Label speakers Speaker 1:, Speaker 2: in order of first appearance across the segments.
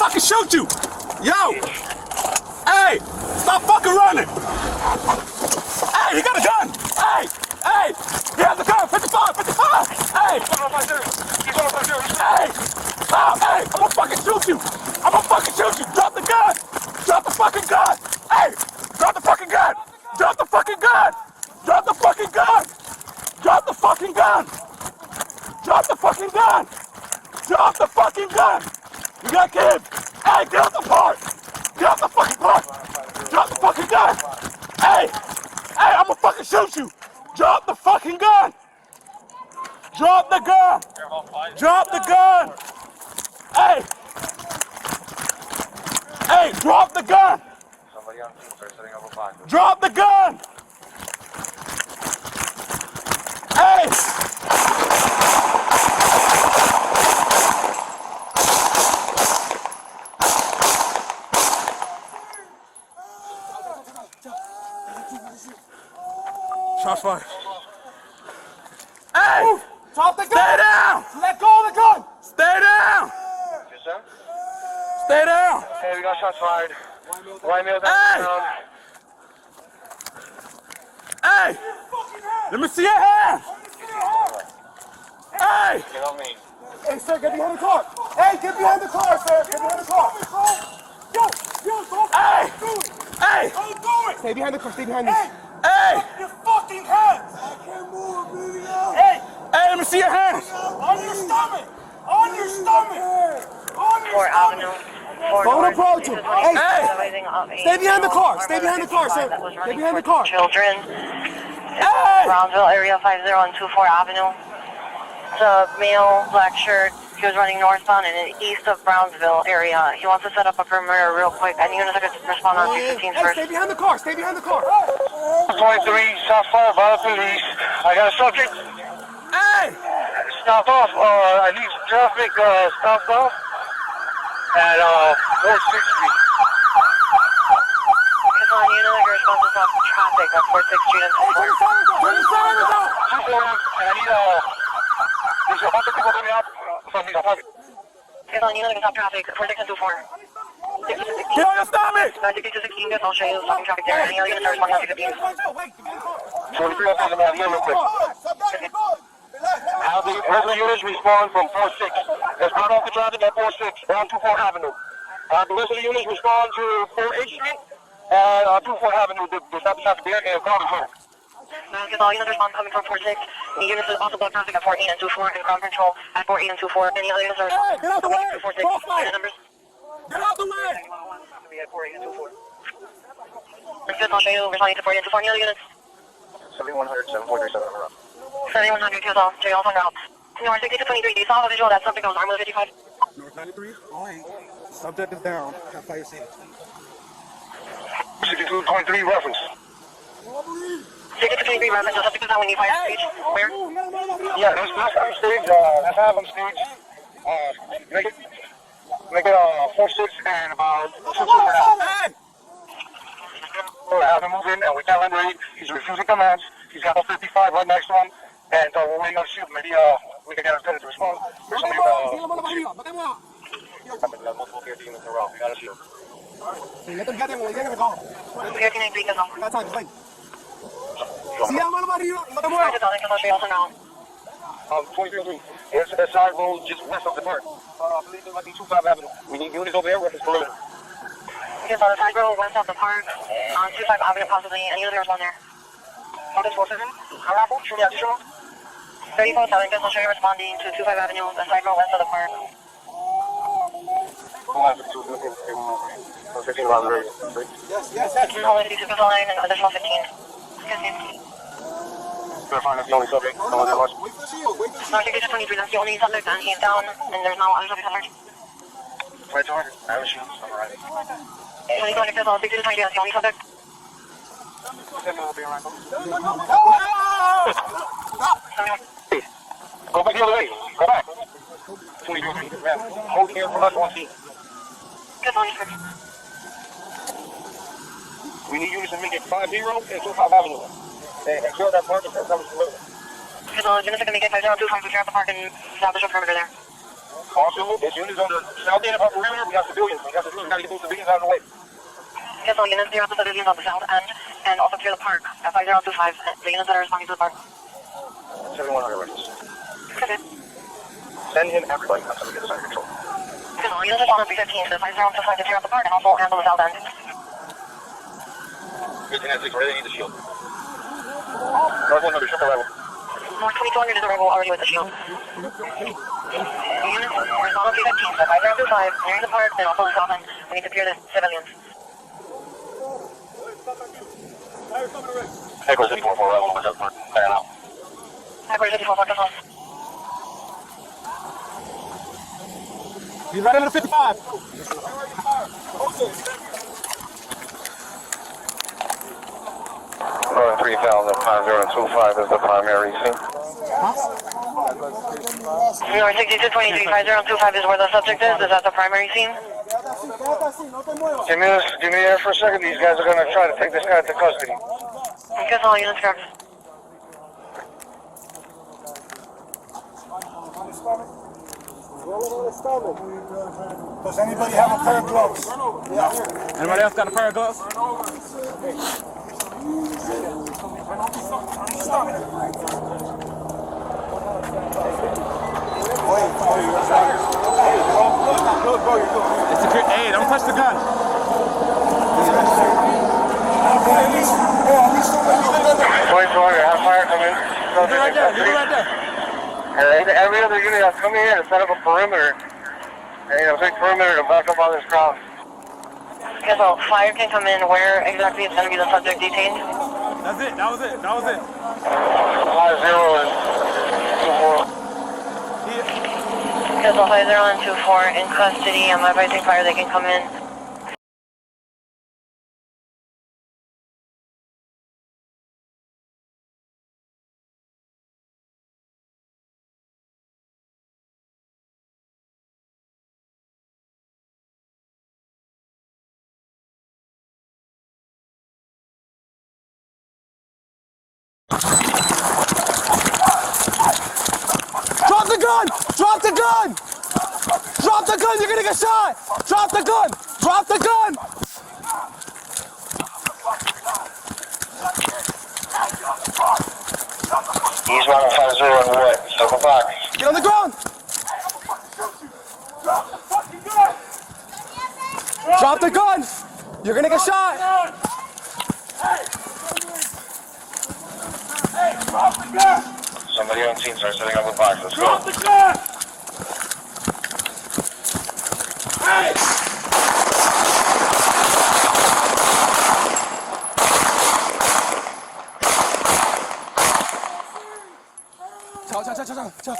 Speaker 1: fucking shoot you! Yo! Hey! Stop fucking running! Hey, he got a gun! Hey! Hey! He has a gun! 55! 55! Hey! Hey! Stop! Hey! I'm gonna fucking shoot you! I'm gonna fucking shoot you! Drop the gun! Drop the fucking gun! Hey! Drop the fucking gun! Drop the fucking gun! Drop the fucking gun! Drop the fucking gun! Drop the fucking gun! Drop the fucking gun! You got kids! Hey, get off the park! Get off the fucking park! Drop the fucking gun! Hey! Hey, I'm gonna fucking shoot you! Drop the fucking gun! Drop the gun! Drop the gun! Hey! Hey, drop the gun! Drop the gun! Hey! Shots fired. Hey! Move. Drop the gun! Stay down! Let go of the gun! Stay down!
Speaker 2: Yes, sir?
Speaker 1: Stay down!
Speaker 2: Hey, we got shots fired. White male
Speaker 1: Hey!
Speaker 2: down.
Speaker 1: Hey! Let me see your hands! Hey!
Speaker 2: Get on me.
Speaker 3: Hey, sir, get behind the car. Hey, get behind the car, sir. Get behind the car. Yo, don't
Speaker 1: Hey!
Speaker 3: do it.
Speaker 1: Hey!
Speaker 3: Don't do it. Stay behind the car. Stay behind this.
Speaker 1: Hey!
Speaker 3: Your fucking hands. I can't move, baby. Hey!
Speaker 1: Hey, let me see your hands!
Speaker 3: On your stomach. On your stomach. On your
Speaker 4: 4th Avenue.
Speaker 3: Don't approach him. Hey!
Speaker 1: Hey!
Speaker 3: Stay behind the car. Stay behind the car, sir. Stay behind the car.
Speaker 4: Children.
Speaker 1: Hey!
Speaker 4: Brownsville area 5024 Avenue. It's a male, black shirt. He was running northbound and east of Brownsville area. He wants to set up a perimeter real quick. I need to respond on 215
Speaker 3: Hey,
Speaker 4: first.
Speaker 3: stay behind the car. Stay behind the car.
Speaker 2: 23, shot fired by the police. I got a subject
Speaker 1: Hey!
Speaker 2: stopped off. I need traffic stopped off at 460.
Speaker 4: Come on, you know your response is off traffic at 46th Street and 24.
Speaker 3: Turn the sirens off.
Speaker 2: And I need there's a bunch of people coming out. So I need a pocket.
Speaker 4: Come on, you know stop traffic 46 and 24.
Speaker 1: Get on your stomach!
Speaker 4: 96216, I'll show you stopping traffic there. Any other units are responding on 215.
Speaker 2: 23 up in the man, real quick. Have the regular units respond from 46. Let's run off the traffic at 46 down 24 Avenue. The rest of the units respond to 48th Street and 24 Avenue. The stop traffic there and Crowder Road.
Speaker 4: All units respond coming from 46. The units is also block traffic at 48 and 24 and ground control at 48 and 24. Any other units are
Speaker 1: Hey, get out the way!
Speaker 4: coming from 46.
Speaker 1: Crossfire!
Speaker 4: Numbers.
Speaker 1: Get out the way!
Speaker 4: At 48 and 24. Good, I'll show you responding to 48 and 24. Any other units?
Speaker 2: 7100, 7437 on
Speaker 4: 7100, J-All on route. North 60 to 23, do you saw a visual that something goes arm with 55?
Speaker 3: North 93. All right. Subject is down. Have fire safety.
Speaker 2: 6223 reference.
Speaker 4: 60 to 23 reference, so subject is down when you fire stage. Where?
Speaker 2: Yeah, let's have stage. Let's have them stage. Make it 46 and about 2 for now.
Speaker 1: Hey!
Speaker 2: We'll have him move in and we can't let him read. He's refusing commands. He's got a 55 right next to him. And we're waiting on shoot. Maybe we can get him to respond. There's something multiple care units in a row. We got a shoot.
Speaker 3: Let them get in when they get in the car.
Speaker 4: 1383 goes on.
Speaker 3: That time, wait. See how many arriba?
Speaker 4: I'll show you also now.
Speaker 2: 2303. Here's the side road just west of the park. I believe it might be 25 Avenue. We need units over there with his perimeter.
Speaker 4: Just on the side road, west of the park, on 25 Avenue possibly. Any other one there?
Speaker 2: What is 47? Raffle? Show me additional.
Speaker 4: 34-7, just I'll show you responding to 25 Avenue, the side road west of the park.
Speaker 3: Yes.
Speaker 4: Hold it, 62 line, and additional 15.
Speaker 2: Verifying that's the only subject.
Speaker 3: Wait for the shield. Wait for the shield.
Speaker 4: North 60 to 23, that's the only subject, and he's down, and there's no other subject alert.
Speaker 2: Right, George. I have a shoot. I'm alright.
Speaker 4: 22 60 to 23, that's the only subject.
Speaker 2: Go back the other way. Go back. 23. Hold here for us on scene.
Speaker 4: Good morning, sir.
Speaker 2: We need units to make it 50 and 25 Avenue. And clear that park and that was delivered.
Speaker 4: Good morning, units are going to make it 5025 to clear out the park and establish a perimeter there.
Speaker 2: Also, this unit is on the south end of our perimeter. We have civilians. We got to get those civilians out of the way.
Speaker 4: Yes, all units, 0 to civilians on the south end, and also clear the park at 5025. The units that are responding to the park.
Speaker 2: 7100 records.
Speaker 4: Okay.
Speaker 2: Send him everybody. I'm going to get this under control.
Speaker 4: Yes, all units respond on 315 to 5025 to clear up the park and also handle the south end.
Speaker 2: 1596, where they need the shield. North 100, shift arrival.
Speaker 4: North 2200 is arrival already with the shield. Units respond on 315 to 5025, nearing the park and also the south end. We need to clear the civilians.
Speaker 2: Headquarters 54 arrival, what's up, clearing out.
Speaker 4: Headquarters 54, focus on.
Speaker 3: He's right under the 55.
Speaker 2: 3025 is the primary scene.
Speaker 4: North 6223, 5025 is where the subject is. Is that the primary scene?
Speaker 2: Give me there for a second. These guys are going to try to take this guy into custody.
Speaker 4: Guess all units correct.
Speaker 3: Does anybody have a pair of gloves?
Speaker 1: Anybody else got a pair of gloves? It's secure. Hey, don't touch the gun.
Speaker 2: 2400, have fire come in.
Speaker 1: Right there. Right there.
Speaker 2: And every other unit that's coming in to set up a perimeter. And a big perimeter to back up all this crowd.
Speaker 4: Guess all, fire can come in. Where exactly is going to be the subject detained?
Speaker 1: That's it. That was it. That was it.
Speaker 2: 50 and 24.
Speaker 4: Guess all, 50 and 24 in custody. I'm advising fire they can come in.
Speaker 3: Drop the gun! Drop the gun! Drop the gun! You're gonna get shot! Drop the gun! Drop the gun!
Speaker 2: He's running 50 and what? Circle back.
Speaker 3: Get on the ground! Drop the gun! You're gonna get shot!
Speaker 2: Somebody on scene starts setting up a box. Let's go.
Speaker 1: Drop the gun! Hey!
Speaker 3: 자.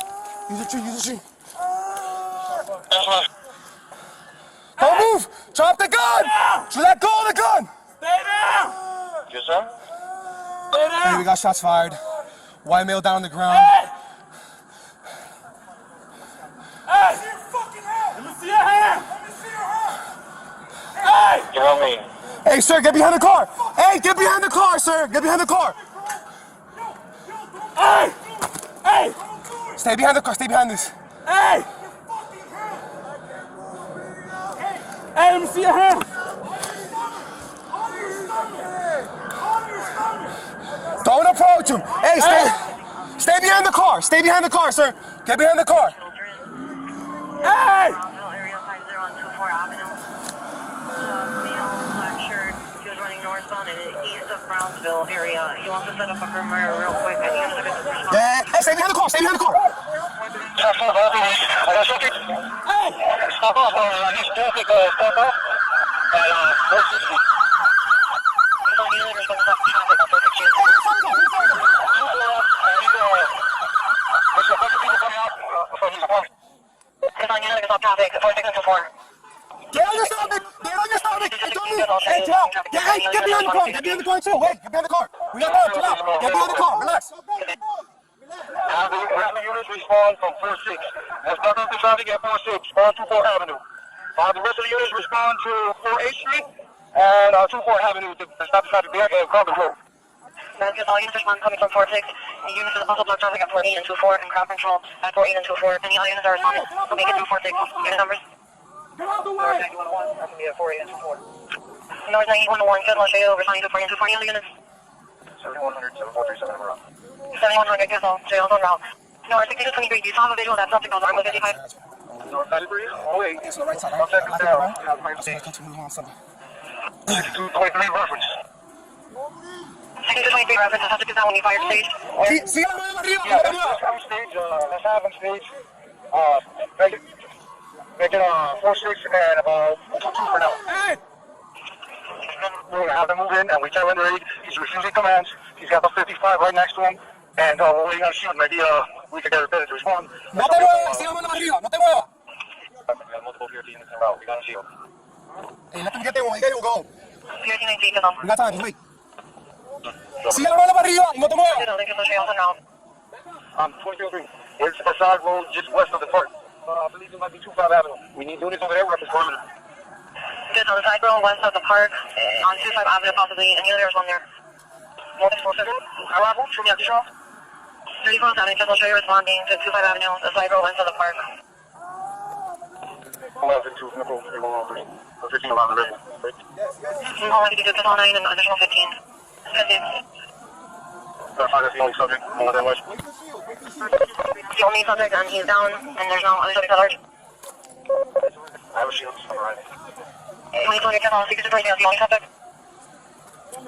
Speaker 3: Use the tree. Don't move! Drop the gun! Let go of the gun!
Speaker 1: Stay down!
Speaker 2: Yes, sir?
Speaker 1: Stay down!
Speaker 3: Hey, we got shots fired. White male down on the ground.
Speaker 1: Hey! Hey! Let me see your hand! Hey!
Speaker 2: You know me.
Speaker 3: Hey, sir, get behind the car! Hey, get behind the car, sir! Get behind the car!
Speaker 1: Hey! Hey!
Speaker 3: Stay behind the car, stay behind this.
Speaker 1: Hey! Hey, let me see your hand!
Speaker 3: Don't approach him! Hey, stay behind the car! Stay behind the car, sir! Get behind the car!
Speaker 1: Hey!
Speaker 4: Area 50 on 24 Avenue. Male, black shirt. He was running northbound in the east of Brownsville area. He wants to set up a perimeter real quick. I think he's going to respond.
Speaker 3: Hey, stay behind the car! Stay behind the car!
Speaker 2: Stop off, I got something.
Speaker 1: Hey!
Speaker 2: Stop off, I need traffic, stop off. And,
Speaker 3: Get on your stomach! Get on your stomach! Hey, Tommy! Hey, chill! Get behind the car! Get behind the car, too! Wait, get behind the car! We got time, chill out! Get behind the car, relax!
Speaker 2: have the units respond from 4-6. That's not the traffic at 4-6 on 24 Avenue. The rest of the units respond to 4-8 Street and 24 Avenue to stop the traffic there and Carbon Road.
Speaker 4: That's all units respond coming from 4-6. The units also block traffic at 4-8 and 2-4 and crowd control at 4-8 and 2-4. Any other units are responding, so make it through 4-6. Unit numbers.
Speaker 1: Get out the way!
Speaker 2: That's going to be at 4-8 and 2-4.
Speaker 4: North 9101, good luck, over signing 2-4 and 2-4. Any other units?
Speaker 2: 7100, 7437 around.
Speaker 4: 7100, good luck, jails on route. North 6223, do you still have a visual that subject goes armed with 55?
Speaker 2: North 93, oh wait.
Speaker 3: It's on the right side.
Speaker 2: I'll check this down. 223 reference.
Speaker 4: 6223 reference, the subject is down when you fire stage.
Speaker 3: Síganlo arriba,
Speaker 2: Yeah,
Speaker 3: arriba.
Speaker 2: let's have him stage. Make it 4-6 and about 2-2 for now.
Speaker 1: Hey!
Speaker 2: We're going to have him move in and we tell him to he's refusing commands. He's got the 55 right next to him. And we're waiting on shield. Maybe we could get a better to respond.
Speaker 3: No te muevas, síganlo arriba, no te muevas.
Speaker 2: We got multiple PRT units en route. We got a shield.
Speaker 3: Hey, let them get there when we get you, go.
Speaker 4: PRT 19, good luck.
Speaker 3: We got time, wait. Síganlo para arriba y no te muevas.
Speaker 4: Good luck, good luck, jails on route.
Speaker 2: 2003. It's Facade Road, just west of the park. I believe it might be 25 Avenue. We need units over there. We're at the perimeter.
Speaker 4: Good, on the side road, west of the park, on 25 Avenue possibly, and there's one there. Multiple 7, arrival, show me out the show. 34 Avenue, just will show you responding to 25 Avenue, the side road, west of the park.
Speaker 2: 11-2, Nickel, 3-1-3. 15 around the river.
Speaker 4: No, I can do good on 9 and additional 15. Good, dude.
Speaker 2: That's the only subject. More than much.
Speaker 4: The only subject, and he's down, and there's no other subject at large.
Speaker 2: I have a shield. I'm alright.
Speaker 4: 2020, just on 6 to 20, that's the only subject.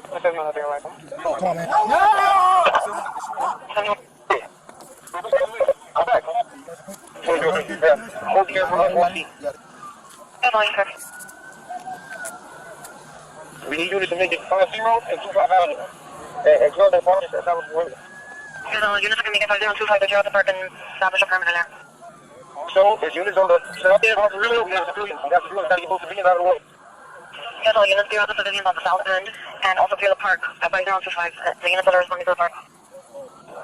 Speaker 3: Oh, come on, man.
Speaker 2: I'm back. Hold here for 1 feet.
Speaker 4: Good morning, sir.
Speaker 2: We need units to make it 5-0 and 25 Avenue. And close that park. That's how it's working.
Speaker 4: Good, units are going to make it 5025, but you're at the park and establish a perimeter there.
Speaker 2: So, there's units on the south end of the river. We have civilians. We got civilians. Got to get both civilians out of the way.
Speaker 4: Good, units clear out the civilians on the south end, and also clear the park at 5025. The units that are responding to the park.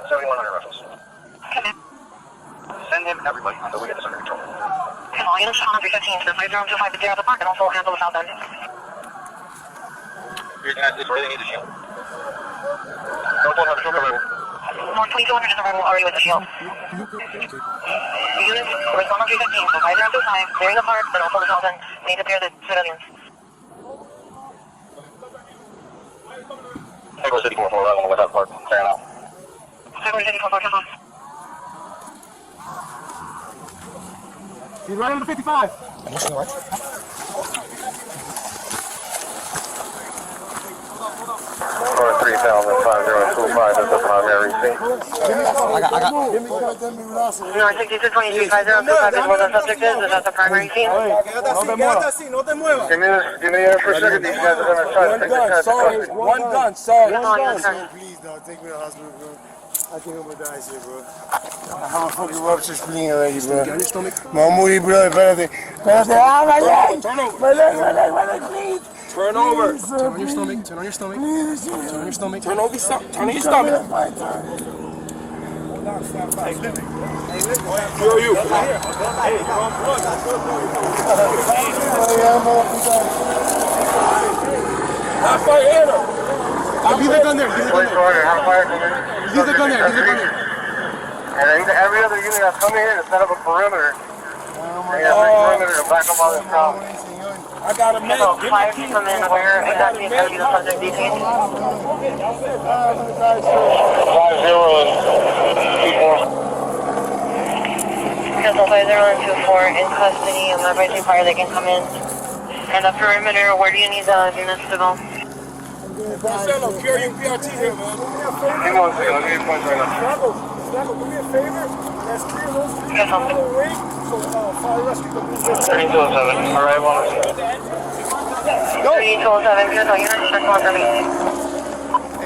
Speaker 2: 7100 reference.
Speaker 4: Okay.
Speaker 2: Send him everybody so we get this under control.
Speaker 4: Good, units on 315 to the 5025 to clear out the park and also handle the south end.
Speaker 2: It's where they need the shield. Don't have a shield available.
Speaker 4: More 2200 is arrival already with the shield. The units respond on 315 to 5025, clearing the park, and also the south end. Need to clear the civilians.
Speaker 2: Hey, go City 441 with that park. Clear out.
Speaker 4: February 54, come on.
Speaker 1: He's right on the 55.
Speaker 3: I'm listening, right?
Speaker 2: Or 3025 is the primary scene.
Speaker 3: I got.
Speaker 4: North 6223, 5025 is where the subject is that the primary scene?
Speaker 3: No te muevas.
Speaker 2: Give me the for a second. These guys are going to try to take this guy to custody.
Speaker 3: One gun, sorry.
Speaker 5: Please, dog, take me to the hospital, bro. I can't help but die shit, bro. I'm a fucking ruptured spleen already, bro. Mamuri, bro, espérate. Ah, my leg! My leg, please!
Speaker 1: Turn over.
Speaker 3: Turn on your stomach, turn on your stomach. Turn on your stomach. Turn on your stomach.
Speaker 1: Who are you? Not fire.
Speaker 3: Leave the gun there, leave the gun there. Leave the gun there, leave the gun there.
Speaker 2: And every other unit that's coming here to set up a perimeter. They got a big perimeter to back up all this crowd.
Speaker 1: I got a man.
Speaker 4: So, fire to come in where exactly is going to be the subject detained?
Speaker 2: 5-0 and 2-4.
Speaker 4: Cancel 50 and 24 in custody. I'm not raising fire, they can come in. And the perimeter, where do you need the units to go?
Speaker 1: Marcelo, carry your PRT here, man.
Speaker 2: Hang on a second, I'll give you points right now.
Speaker 5: Snapple, do me a favor. Let's clear those three
Speaker 4: Yes,
Speaker 5: people away so fire rescue can move in.
Speaker 2: 3207, alright, well,
Speaker 4: 3207, good, units, check one for me.